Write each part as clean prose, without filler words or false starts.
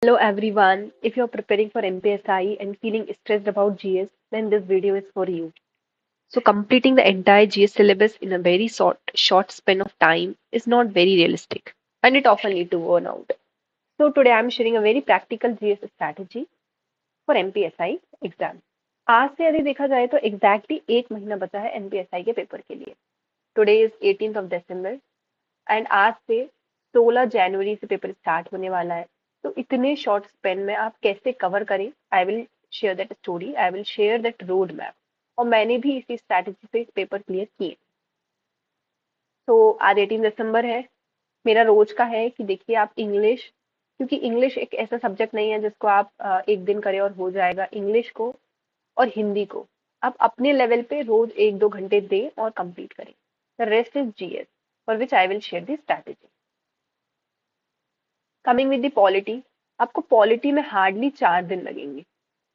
Hello everyone. If you're preparing for MPSI and feeling stressed about GS, then this video is for you. So completing the entire GS syllabus in a very short span of time is not very realistic and it often lead to burnout. So today I'm sharing a very practical GS strategy for MPSI exam. आज से यदि देखा जाए तो exactly एक महीना बचा है एमपीएसआई के पेपर के लिए. Today is 18th of December and आज से 16 जनवरी से पेपर स्टार्ट होने वाला है. तो इतने शॉर्ट स्पेन में आप कैसे कवर करें, आई will share that story, I will share that road map. और मैंने भी इसी स्ट्रैटेजी से पेपर क्लियर किए. तो आज 18 दिसंबर है. मेरा रोज का है कि देखिए आप इंग्लिश, क्योंकि इंग्लिश एक ऐसा सब्जेक्ट नहीं है जिसको आप एक दिन करें और हो जाएगा. इंग्लिश को और हिंदी को आप अपने लेवल पे रोज 1-2 घंटे दें और कंप्लीट करें. The rest is GS for which I will share the strategy. Coming with the polity, आपको पॉलिटी में हार्डली 4 दिन लगेंगे.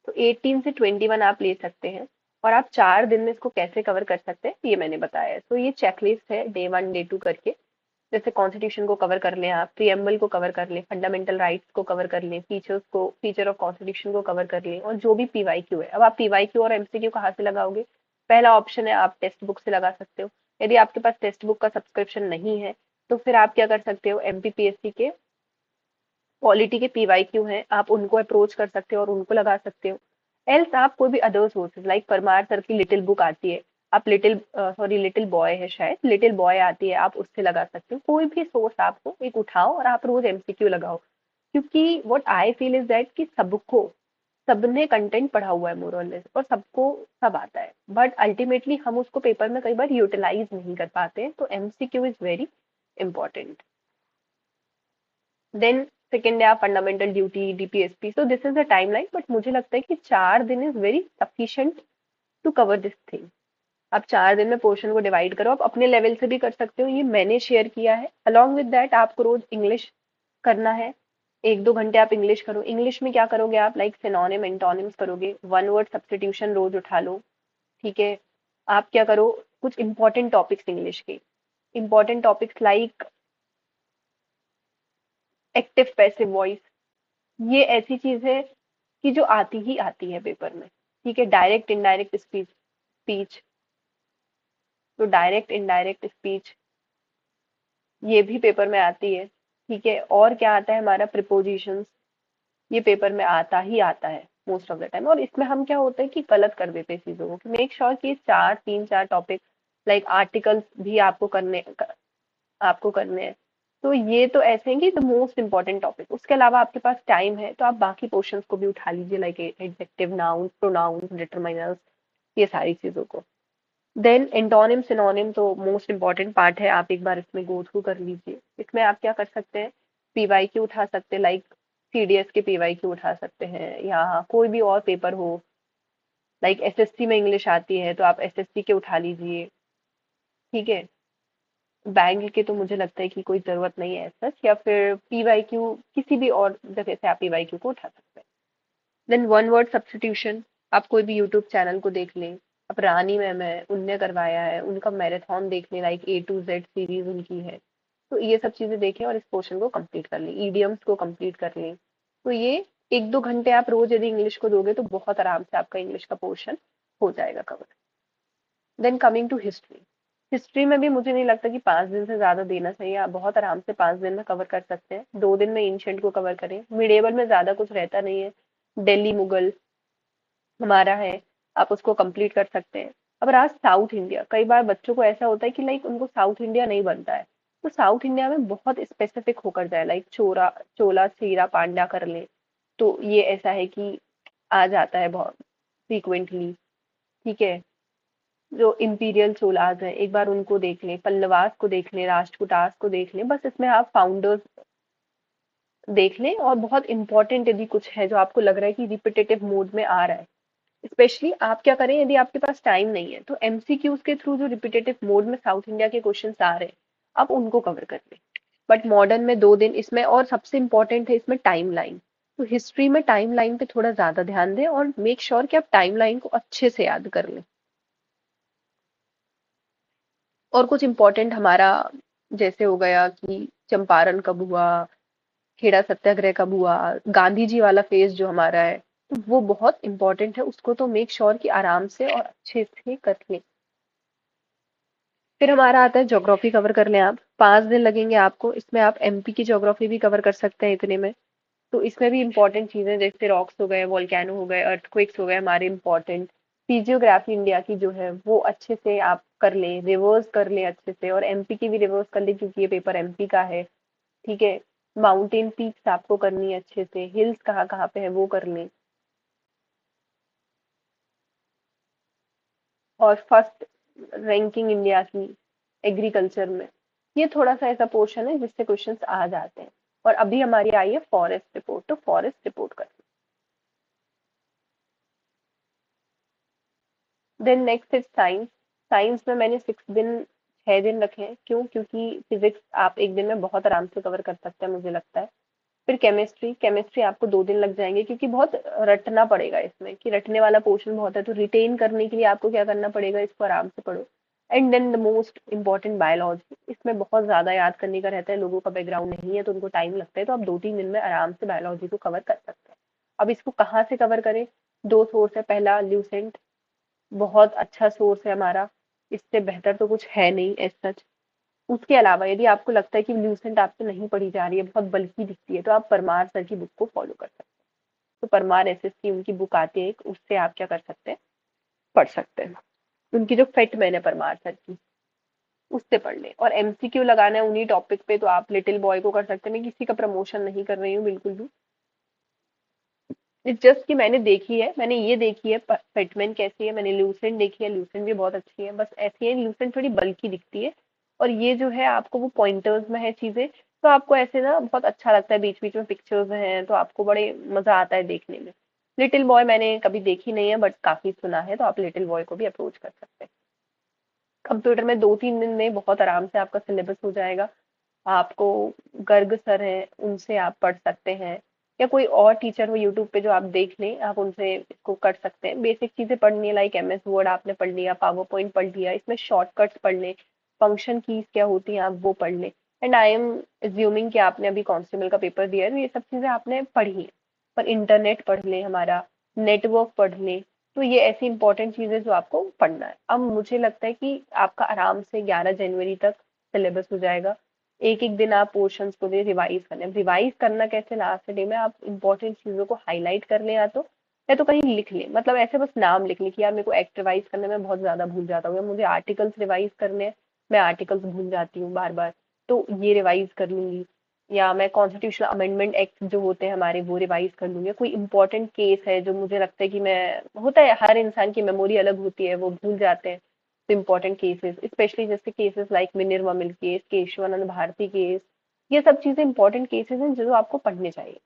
तो 18 से 21 आप ले सकते हैं और आप 4 दिन में इसको कैसे कवर कर सकते हैं ये मैंने बताया है. तो ये चेकलिस्ट है डे 1 डे 2 करके. जैसे कॉन्स्टिट्यूशन को कवर कर लें, आप प्रीएम्बल को कवर कर लें, फंडामेंटल राइट्स को कवर कर लें, फीचर ऑफ कॉन्स्टिट्यूशन को कवर कर लें और जो भी पीवाईक्यू है. अब आप पीवाईक्यू और एमसीक्यू कहाँ से लगाओगे? पहला ऑप्शन है आप टेक्स्ट बुक से लगा सकते हो. यदि आपके पास टेक्स्ट बुक का सब्सक्रिप्शन नहीं है तो फिर आप क्या कर सकते हो, एमपीपीएससी के पॉलिटी के पीवाईक्यू हैं आप उनको अप्रोच कर सकते हो और उनको लगा सकते हो. एल्स आप कोई भी other sources like Parmar sir की लिटिल बुक आती है, आप लिटिल बॉय है शायद, लिटिल बॉय आती है, आप उससे लगा सकते हो. कोई भी सोर्स आपको एक उठाओ और आप रोज एमसीक्यू लगाओ. क्योंकि what I feel is that कि सबने कंटेंट पढ़ा हुआ है मोर और लेस और सबको सब आता है, बट अल्टीमेटली हम उसको पेपर में कई बार यूटिलाइज नहीं कर पाते हैं. तो MCQ is very important. Then second है आप fundamental duty DPSP. So this is the timeline, but मुझे लगता है कि 4 दिन is very sufficient to cover this thing. आप 4 दिन में पोर्शन को डिवाइड करो. आप अपने लेवल से भी कर सकते हो, ये मैंने शेयर किया है. अलॉन्ग विद दैट आपको रोज इंग्लिश करना है. 1-2 घंटे आप इंग्लिश करो. इंग्लिश में क्या करोगे आप, लाइक सिनोनिम एंटोनिम्स करोगे, वन वर्ड सब्स्टिट्यूशन रोज उठा लो. ठीक है. आप क्या करो, कुछ इंपॉर्टेंट टॉपिक्स इंग्लिश के, important topics like active passive voice. ये ऐसी चीज है कि जो आती ही आती है पेपर में. ठीक है. डायरेक्ट इनडायरेक्ट स्पीच, तो डायरेक्ट इनडायरेक्ट स्पीच ये भी पेपर में आती है. ठीक है. और क्या आता है हमारा, प्रिपोजिशंस, ये पेपर में आता ही आता है मोस्ट ऑफ द टाइम. और इसमें हम क्या होता है कि गलत कर देते हैं चीजों को. मेक श्योर कि 3-4 टॉपिक लाइक आर्टिकल्स भी आपको करने हैं. तो ये तो ऐसे हैं कि द मोस्ट इंपॉर्टेंट टॉपिक. उसके अलावा आपके पास टाइम है तो आप बाकी पोर्शंस को भी उठा लीजिए, like adjective, noun, pronouns, determiners, ये सारी चीजों को. देन एंटोनिम सिनोनिम तो मोस्ट इंपॉर्टेंट पार्ट है, आप एक बार इसमें गो थ्रू कर लीजिए. इसमें आप क्या कर सकते हैं, पीवाईक्यू उठा सकते हैं, लाइक सीडीएस के पीवाईक्यू उठा सकते हैं या कोई भी और पेपर हो. लाइक एसएससी में इंग्लिश आती है तो आप एसएससी के उठा लीजिए. ठीक है. बैंक के तो मुझे लगता है कि कोई जरूरत नहीं है सच, या फिर पीवाईक्यू किसी भी और जगह से आप पीवाईक्यू को उठा सकते हैं. देन वन वर्ड सब्स्टिट्यूशन, आप कोई भी यूट्यूब चैनल को देख लें. अब रानी मैम है, उनने करवाया है, उनका मैराथन देख लें, like A to Z series उनकी है. तो ये सब चीजें देखें और इस पोर्शन को कंप्लीट कर लें. ईडियम्स को कंप्लीट कर लें. तो ये 1-2 घंटे आप रोज यदि इंग्लिश को दोगे तो बहुत आराम से आपका इंग्लिश का पोर्शन हो जाएगा cover. Then coming to history, history में भी मुझे नहीं लगता कि 5 दिन से ज्यादा देना चाहिए. आप बहुत आराम से 5 दिन में कवर कर सकते हैं. 2 दिन में एंशियंट को कवर करें. मिडेवल में ज्यादा कुछ रहता नहीं है. दिल्ली मुगल हमारा है, आप उसको कंप्लीट कर सकते हैं. अब रहा साउथ इंडिया, कई बार बच्चों को ऐसा होता है कि लाइक उनको साउथ इंडिया नहीं बनता है. तो साउथ इंडिया में बहुत स्पेसिफिक होकर जाए, लाइक चोला चीरा पांड्या कर ले. तो ये ऐसा है कि आ जाता है बहुत फ्रीक्वेंटली. ठीक है. जो इंपीरियल चोलाज हैं एक बार उनको देख लें, पल्लवास को देख लें, राष्ट्रकूटास को देख लें. बस इसमें आप फाउंडर्स देख लें. और बहुत इंपॉर्टेंट यदि कुछ है जो आपको लग रहा है कि रिपीटेटिव मोड में आ रहा है, स्पेशली आप क्या करें, यदि आपके पास टाइम नहीं है तो एमसीक्यूज के थ्रू जो रिपीटेटिव मोड में साउथ इंडिया के क्वेश्चंस आ रहे हैं आप उनको कवर कर लें. बट मॉडर्न में 2 दिन इसमें, और सबसे इंपॉर्टेंट है इसमें टाइम लाइन. तो हिस्ट्री में टाइम लाइन पे थोड़ा ज्यादा ध्यान दें और मेक श्योर कि आप टाइम लाइन को अच्छे से याद कर लें. और कुछ इंपॉर्टेंट हमारा जैसे हो गया कि चंपारण कब हुआ, खेड़ा सत्याग्रह कब हुआ, गांधी जी वाला फेज जो हमारा है, तो वो बहुत इंपॉर्टेंट है, उसको तो मेक श्योर कि आराम से और अच्छे से कर ले। फिर हमारा आता है ज्योग्राफी, कवर कर लें आप, 5 दिन लगेंगे आपको, इसमें आप एमपी की ज्योग्राफी भी कवर कर सकते हैं इतने में। तो इसमें भी इंपॉर्टेंट चीजें जैसे रॉक्स हो गए, वोल्केनो हो गए, अर्थक्वेक्स हो गए हमारे इंपॉर्टेंट। फिजियोग्राफी इंडिया की जो है वो अच्छे से आप कर ले, रिवर्स कर ले अच्छे से, और एमपी की भी रिवर्स कर ले क्योंकि ये पेपर एमपी का है। ठीक है। माउंटेन पीक्स आपको करनी है अच्छे से, हिल्स कहाँ कहाँ पे है वो कर लें। और फर्स्ट रैंकिंग इंडिया की एग्रीकल्चर में, ये थोड़ा सा ऐसा पोर्शन है जिससे क्वेश्चंस आ जाते हैं। और अभी हमारी आई है फॉरेस्ट रिपोर्ट, तो फॉरेस्ट रिपोर्ट कर। Then next is science. Science में मैंने 6 दिन 6 दिन रखे हैं, क्यों? क्योंकि फिजिक्स आप एक दिन में बहुत आराम से कवर कर सकते हैं मुझे लगता है। फिर केमिस्ट्री, केमिस्ट्री आपको 2 दिन लग जाएंगे क्योंकि बहुत रटना पड़ेगा इसमें, कि रटने वाला पोर्शन बहुत है, तो रिटेन करने के लिए आपको क्या करना पड़ेगा, इसको आराम से पढ़ो। And then the most important biology, इसमें बहुत ज्यादा याद करने का रहता है, लोगों का बैकग्राउंड नहीं है तो उनको टाइम लगता है, तो आप 2-3 दिन में आराम से बायोलॉजी को कवर कर सकते हैं। अब इसको कहाँ से कवर करें? दो सोर्स है, पहला ल्यूसेंट, बहुत अच्छा सोर्स है हमारा, इससे बेहतर तो कुछ है नहीं एज सच। उसके अलावा यदि आपको लगता है कि ल्यूसेंट आपसे नहीं पढ़ी जा रही है, बहुत बल्कि दिखती है, तो आप परमार सर की बुक को फॉलो कर सकते हैं। तो परमार एसएस की उनकी बुक आती है एक, उससे आप क्या कर सकते हैं, पढ़ सकते हैं। उनकी जो फेट मैन है परमार सर की, उससे पढ़ लें। और एमसीक्यू लगाना है उन्हीं टॉपिक पे, तो आप लिटिल बॉय को कर सकते हैं। मैं किसी का प्रमोशन नहीं कर रही हूँ बिल्कुल भी, इट्स जस्ट कि मैंने देखी है, मैंने ये देखी है फेटमैन कैसी है, मैंने ल्यूसेंट देखी है, ल्यूसेंट भी बहुत अच्छी है, बस ऐसी है ल्यूसेंट थोड़ी बल्कि दिखती है। और ये जो है आपको वो पॉइंटर्स में है चीजें, तो आपको ऐसे ना बहुत अच्छा लगता है, बीच बीच में पिक्चर्स हैं तो आपको बड़े मजा आता है देखने में। लिटिल बॉय मैंने कभी देखी नहीं है बट काफी सुना है, तो आप लिटिल बॉय को भी अप्रोच कर सकते हैं। कंप्यूटर में 2-3 दिन में बहुत आराम से आपका सिलेबस हो जाएगा। आपको गर्ग सर हैं, उनसे आप पढ़ सकते हैं, या कोई और टीचर हो यूट्यूब पे जो आप देख लें, आप उनसे इसको कर सकते हैं। बेसिक चीजें पढ़नी है, लाइक एमएस वर्ड आपने पढ़ लिया, पावर पॉइंट पढ़ लिया, इसमें शॉर्टकट्स पढ़ लें, फंक्शन कीज क्या होती हैं आप वो पढ़ लें। एंड आई एम एज्यूमिंग कि आपने अभी कांस्टेबल का पेपर दिया है, तो ये सब चीजें आपने पढ़ी हैं। पर इंटरनेट पढ़ लें, हमारा नेटवर्क पढ़ लें। तो ये ऐसी इंपॉर्टेंट चीजें जो आपको पढ़ना है। अब मुझे लगता है कि आपका आराम से 11 जनवरी तक सिलेबस हो जाएगा। एक एक दिन आप पोर्शंस को रिवाइज करने, रिवाइज करना कैसे, लास्ट डे में आप इंपॉर्टेंट चीजों को हाईलाइट कर लें, या तो कहीं लिख लें, मतलब ऐसे बस नाम लिख लें कि यार मेरे को एक्ट रिवाइज करने में बहुत ज्यादा भूल जाता हूँ, या मुझे आर्टिकल्स रिवाइज करने हैं, मैं आर्टिकल्स भूल जाती हूँ बार बार, तो ये रिवाइज कर लूंगी। या मैं कॉन्स्टिट्यूशनल अमेंडमेंट एक्ट जो होते हैं हमारे वो रिवाइज कर लूंगी। कोई इंपॉर्टेंट केस है जो मुझे लगता है कि मैं, होता है हर इंसान की मेमोरी अलग होती है, वो भूल जाते हैं। तो इम्पोर्टेंट केसेस, स्पेशली जैसे cases like Minerva Mill case, Kesavananda Bharati case, ये सब चीजें इंपॉर्टेंट केसेस हैं जो आपको पढ़ने चाहिए।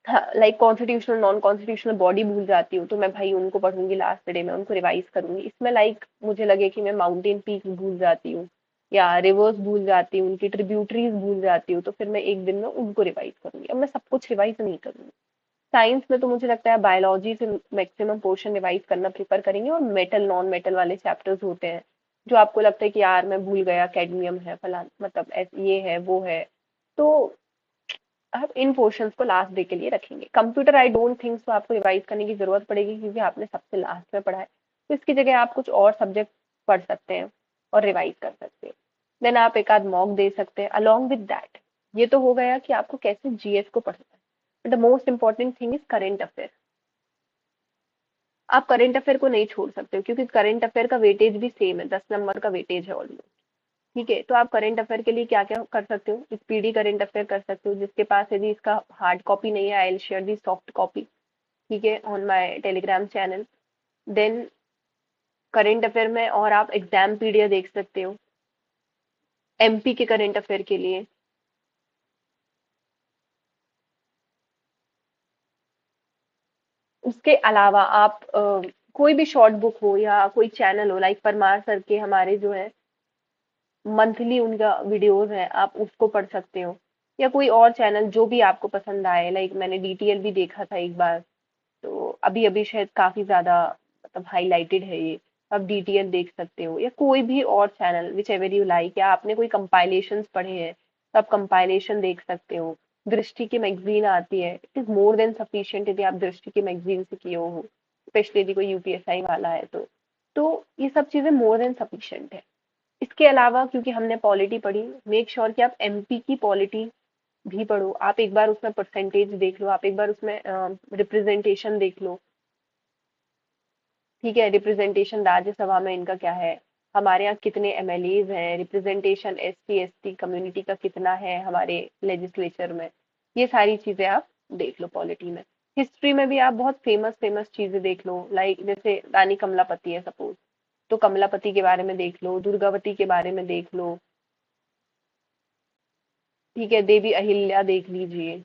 हाँ, like constitutional non constitutional body भूल जाती हूँ, तो मैं भाई उनको पढ़ूंगी लास्ट डे में, उनको रिवाइज करूंगी। इसमें लाइक मुझे लगे कि मैं माउंटेन पीक भूल जाती हूँ या रिवर्स भूल जाती हूँ, उनकी ट्रिब्यूटरीज भूल जाती हूँ, तो फिर मैं एक दिन में उनको रिवाइज करूंगी। अब मैं सब कुछ रिवाइज नहीं करूंगी। साइंस में तो मुझे लगता है बायोलॉजी से मैक्सिमम पोर्शन रिवाइज करना प्रेफर करेंगे, और मेटल नॉन मेटल वाले चैप्टर्स होते हैं जो आपको लगता है कि यार मैं भूल गया, कैडमियम है फलान, मतलब ये है वो है, तो आप इन पोर्शंस को लास्ट डे के लिए रखेंगे। Computer I don't think so आपको रिवाइज करने की जरूरत पड़ेगी क्योंकि आपने सबसे लास्ट में पढ़ा है, तो इसकी जगह आप कुछ और सब्जेक्ट पढ़ सकते हैं और रिवाइज कर सकते हैं। देन आप एक आध मॉक दे सकते हैं अलॉन्ग विद दैट। ये तो हो गया कि आपको कैसे जीएस को पढ़ना है, the most important thing is current affair. आप करंट अफेयर को नहीं छोड़ सकते हो क्योंकि करंट अफेयर का वेटेज भी सेम है, 10 नंबर का वेटेज है ऑलमोस्ट। ठीक है, तो आप करंट अफेयर के लिए क्या क्या कर सकते हो, स्पीडी करंट अफेयर कर सकते हो, जिसके पास यदि इसका हार्ड कॉपी नहीं है, I will share the soft copy, ठीक है, on my Telegram channel. Then current affair में और आप एग्जाम पीडिया देख सकते हो एमपी के करंट अफेयर के लिए। उसके अलावा आप कोई भी शॉर्ट बुक हो या कोई चैनल हो, लाइक परमार सर के हमारे जो है मंथली उनका वीडियोस है, आप उसको पढ़ सकते हो। या कोई और चैनल जो भी आपको पसंद आए, लाइक मैंने डीटीएल भी देखा था एक बार, तो अभी अभी शायद काफी ज्यादा मतलब हाईलाइटेड है ये। आप डीटीएल देख सकते हो या कोई भी और channel which ever you like, या आपने कोई कंपाइलेशंस पढ़े हैं, तो आप कंपाइलेशन देख सकते हो। दृष्टि की मैगजीन आती है, it is more than sufficient यदि आप दृष्टि की मैगजीन से किए हो, स्पेशली यदि कोई यूपीएसआई वाला है तो ये सब चीजें मोर देन सफिशिएंट है। इसके अलावा क्योंकि हमने पॉलिटी पढ़ी, मेक श्योर कि आप एमपी की पॉलिटी भी पढ़ो। आप एक बार उसमें परसेंटेज देख लो, आप एक बार उसमें रिप्रेजेंटेशन देख लो। ठीक है, रिप्रेजेंटेशन राज्यसभा में इनका क्या है, हमारे यहाँ कितने एमएलएज हैं, रिप्रेजेंटेशन एससी एसटी कम्युनिटी का कितना है हमारे लेजिस्लेचर में, ये सारी चीजें आप देख लो पॉलिटी में। हिस्ट्री में भी आप बहुत फेमस फेमस चीजें देख लो, लाइक जैसे रानी कमलापति है सपोज, तो कमलापति के बारे में देख लो, दुर्गावती के बारे में देख लो। ठीक है, देवी अहिल्या देख लीजिए।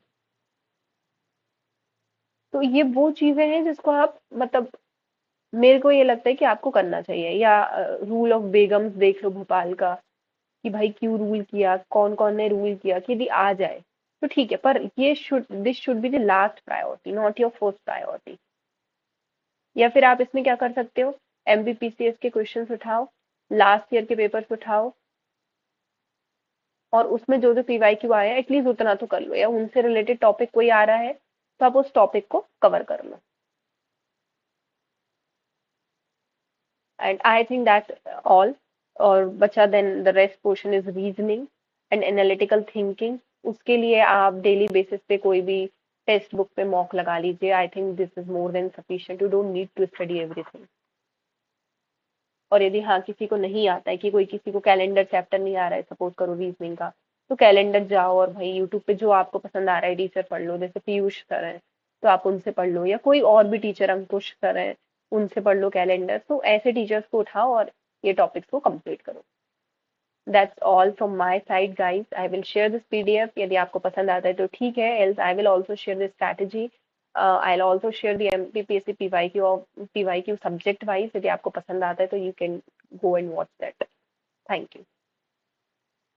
तो ये वो चीजें हैं जिसको आप मतलब, मेरे को ये लगता है कि आपको करना चाहिए। या रूल ऑफ बेगम्स देख लो भोपाल का, कि भाई क्यों रूल किया, कौन कौन ने रूल किया, कि यदि आ जाए तो ठीक है, पर ये should this should be the last priority, not your first priority. या फिर आप इसमें क्या कर सकते हो, एमबीपीसीएस के क्वेश्चंस उठाओ, लास्ट ईयर के पेपर्स उठाओ, और उसमें जो जो पीवाईक्यू आया एटलीस्ट उतना तो कर लो, या उनसे रिलेटेड टॉपिक कोई आ रहा है तो आप उस टॉपिक को कवर कर लो। And I think that all. और बचा then the rest portion is reasoning and analytical thinking. उसके लिए आप डेली बेसिस पे कोई भी टेक्स्ट बुक पे मॉक लगा लीजिए। I think this is more than sufficient, you don't need to study everything. और यदि हाँ किसी को नहीं आता है, कि कोई किसी को कैलेंडर चैप्टर नहीं आ रहा है सपोज करो रीजनिंग का, तो कैलेंडर जाओ और भाई यूट्यूब पे जो आपको पसंद आ रहा है टीचर पढ़ लो, जैसे पीयूष सर है तो आप उनसे पढ़ लो, या कोई और भी टीचर अंकुश सर है उनसे पढ़ लो कैलेंडर। तो ऐसे टीचर्स को उठाओ और ये टॉपिक्स को कंप्लीट करो। That's all from my side guys. I will share this PDF, यदि आपको पसंद आता है तो ठीक है, else I will also share this strategy. I will also share the MPPSC PYQ और पीवाईक्यू सब्जेक्ट वाइज, यदि आपको पसंद आता है तो you can go and watch that. Thank you.